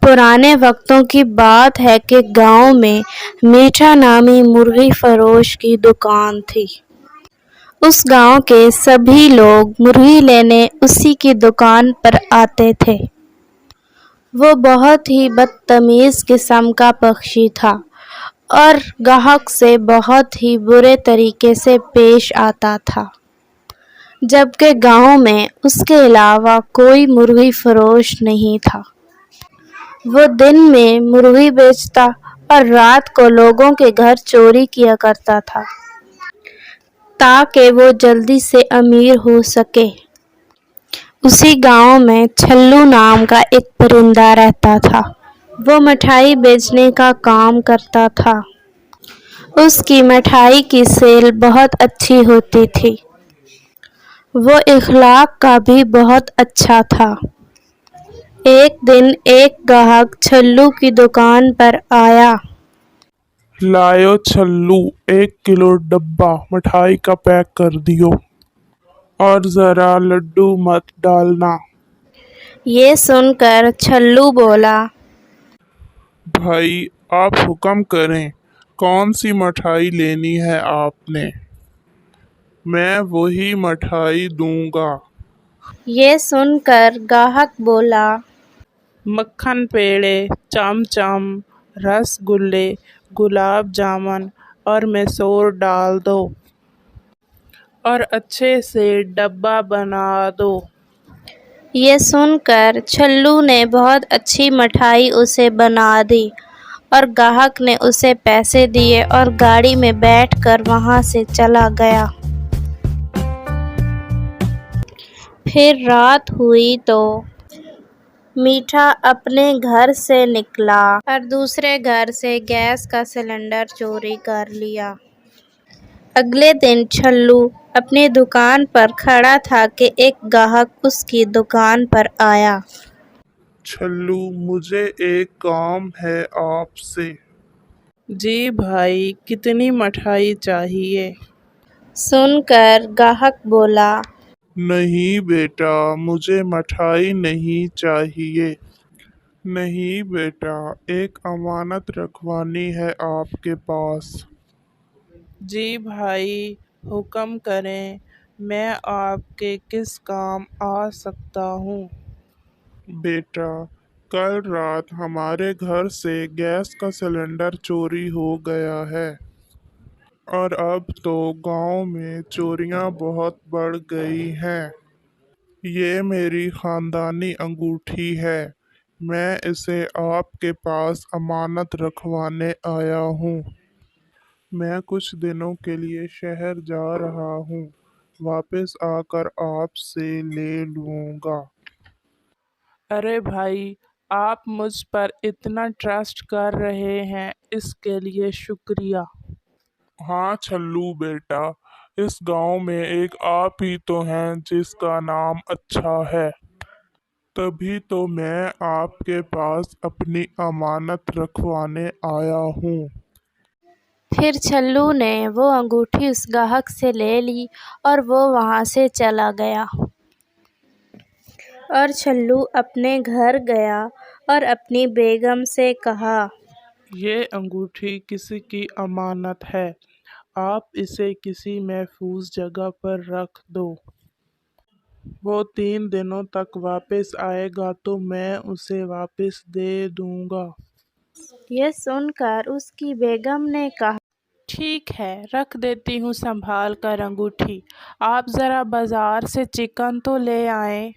पुराने वक्तों की बात है कि गांव में मीठा नामी मुर्गी फरोश की दुकान थी। उस गांव के सभी लोग मुर्गी लेने उसी की दुकान पर आते थे। वो बहुत ही बदतमीज किस्म का पक्षी था और ग्राहक से बहुत ही बुरे तरीके से पेश आता था, जबकि गांव में उसके अलावा कोई मुर्गी फरोश नहीं था। वो दिन में मुर्गी बेचता और रात को लोगों के घर चोरी किया करता था ताकि वो जल्दी से अमीर हो सके। उसी गांव में छल्लू नाम का एक परिंदा रहता था। वो मिठाई बेचने का काम करता था। उसकी मिठाई की सेल बहुत अच्छी होती थी। वो इखलाक का भी बहुत अच्छा था। एक दिन एक ग्राहक छल्लू की दुकान पर आया। लायो छल्लू, 1 किलो डब्बा मिठाई का पैक कर दियो और जरा लड्डू मत डालना। ये सुनकर छल्लू बोला, भाई आप हुक्म करें, कौन सी मिठाई लेनी है आपने, मैं वही मिठाई दूंगा। ये सुनकर ग्राहक बोला, मक्खन पेड़े, चमचम, रसगुल्ले, गुलाब जामुन और मैसूर डाल दो और अच्छे से डब्बा बना दो। ये सुनकर छल्लू ने बहुत अच्छी मिठाई उसे बना दी और ग्राहक ने उसे पैसे दिए और गाड़ी में बैठकर वहां से चला गया। फिर रात हुई तो मीठा अपने घर से निकला और दूसरे घर से गैस का सिलेंडर चोरी कर लिया। अगले दिन छल्लू अपनी दुकान पर खड़ा था कि एक ग्राहक उसकी दुकान पर आया। छल्लू, मुझे एक काम है आपसे। जी भाई, कितनी मिठाई चाहिए? सुनकर ग्राहक बोला, नहीं बेटा, मुझे मिठाई नहीं चाहिए। नहीं बेटा, एक अमानत रखवानी है आपके पास। जी भाई, हुक्म करें, मैं आपके किस काम आ सकता हूँ? बेटा, कल रात हमारे घर से गैस का सिलेंडर चोरी हो गया है और अब तो गांव में चोरियां बहुत बढ़ गई हैं। ये मेरी खानदानी अंगूठी है। मैं इसे आपके पास अमानत रखवाने आया हूँ। मैं कुछ दिनों के लिए शहर जा रहा हूँ। वापस आकर आपसे ले लूँगा। अरे भाई, आप मुझ पर इतना ट्रस्ट कर रहे हैं, इसके लिए शुक्रिया। हाँ छल्लू बेटा, इस गांव में एक आप ही तो हैं जिसका नाम अच्छा है। तभी तो मैं आपके पास अपनी अमानत रखवाने आया हूँ। फिर छल्लू ने वो अंगूठी उस ग्राहक से ले ली और वो वहां से चला गया। और छल्लू अपने घर गया और अपनी बेगम से कहा, ये अंगूठी किसी की अमानत है, आप इसे किसी महफूज जगह पर रख दो। वो 3 दिनों तक वापस आएगा तो मैं उसे वापस दे दूंगा। यह सुनकर उसकी बेगम ने कहा, ठीक है, रख देती हूँ संभाल कर अंगूठी। आप ज़रा बाज़ार से चिकन तो ले आए।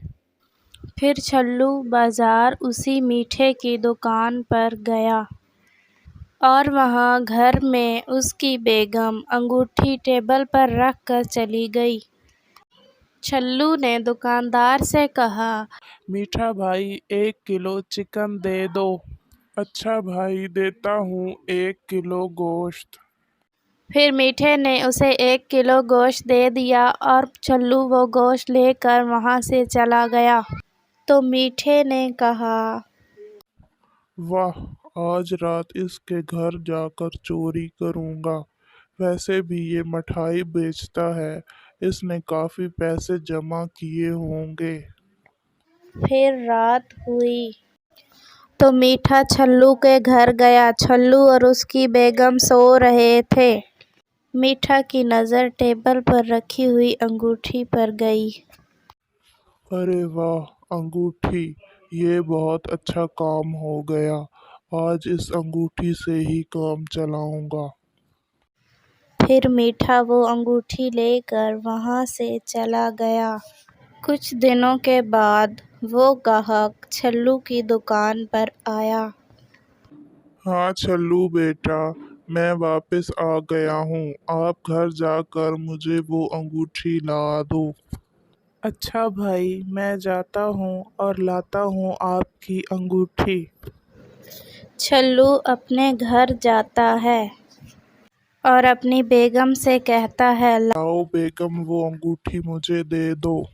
फिर छल्लू बाजार उसी मीठे की दुकान पर गया और वहां घर में उसकी बेगम अंगूठी टेबल पर रख कर चली गई। छल्लू ने दुकानदार से कहा, मीठा भाई, 1 किलो चिकन दे दो। अच्छा भाई, देता हूँ 1 किलो गोश्त। फिर मीठे ने उसे 1 किलो गोश्त दे दिया और छल्लू वो गोश्त लेकर वहां से चला गया। तो मीठे ने कहा, वाह, आज रात इसके घर जाकर चोरी करूँगा। वैसे भी ये मिठाई बेचता है, इसने काफ़ी पैसे जमा किए होंगे। फिर रात हुई तो मीठा छल्लू के घर गया। छल्लू और उसकी बेगम सो रहे थे। मीठा की नज़र टेबल पर रखी हुई अंगूठी पर गई। अरे वाह अंगूठी, ये बहुत अच्छा काम हो गया। आज इस अंगूठी से ही काम चलाऊंगा। फिर मीठा वो अंगूठी लेकर वहाँ से चला गया। कुछ दिनों के बाद वो ग्राहक छल्लू की दुकान पर आया। हाँ छल्लू बेटा, मैं वापस आ गया हूँ। आप घर जाकर मुझे वो अंगूठी ला दो। अच्छा भाई, मैं जाता हूँ और लाता हूँ आपकी अंगूठी। छल्लू अपने घर जाता है और अपनी बेगम से कहता है, लाओ बेगम, वो अंगूठी मुझे दे दो।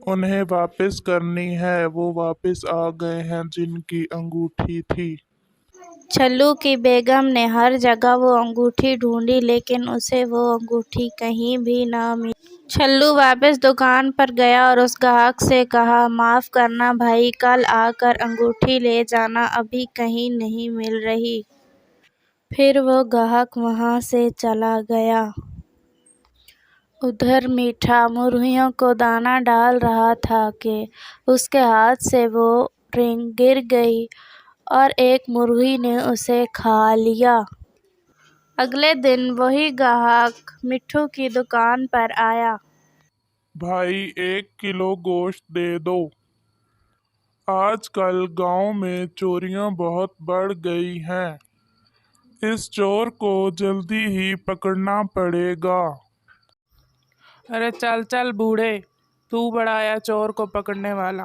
उन्हें वापस करनी है। वो वापस आ गए हैं जिनकी अंगूठी थी। छल्लू की बेगम ने हर जगह वो अंगूठी ढूंढी, लेकिन उसे वो अंगूठी कहीं भी ना मिली। छल्लू वापस दुकान पर गया और उस ग्राहक से कहा, माफ़ करना भाई, कल आकर अंगूठी ले जाना, अभी कहीं नहीं मिल रही। फिर वो ग्राहक वहाँ से चला गया। उधर मीठा मुर्गियों को दाना डाल रहा था कि उसके हाथ से वो रिंग गिर गई और एक मुर्गी ने उसे खा लिया। अगले दिन वही ग्राहक मिट्ठू की दुकान पर आया। भाई 1 किलो गोश्त दे दो। आजकल गांव में चोरियां बहुत बढ़ गई हैं। इस चोर को जल्दी ही पकड़ना पड़ेगा। अरे चल चल बूढ़े, तू बड़ा आया चोर को पकड़ने वाला।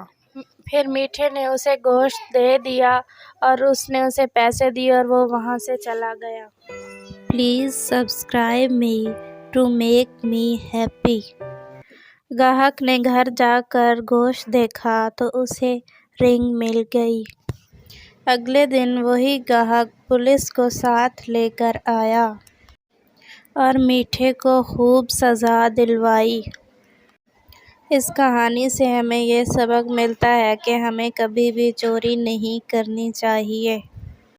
फिर मीठे ने उसे गोश्त दे दिया और उसने उसे पैसे दिए और वो वहाँ से चला गया। Please subscribe me to make me happy. ग्राहक ने घर जाकर गोश्त देखा तो उसे रिंग मिल गई। अगले दिन वही ग्राहक पुलिस को साथ लेकर आया और मीठे को खूब सज़ा दिलवाई। इस कहानी से हमें ये सबक मिलता है कि हमें कभी भी चोरी नहीं करनी चाहिए।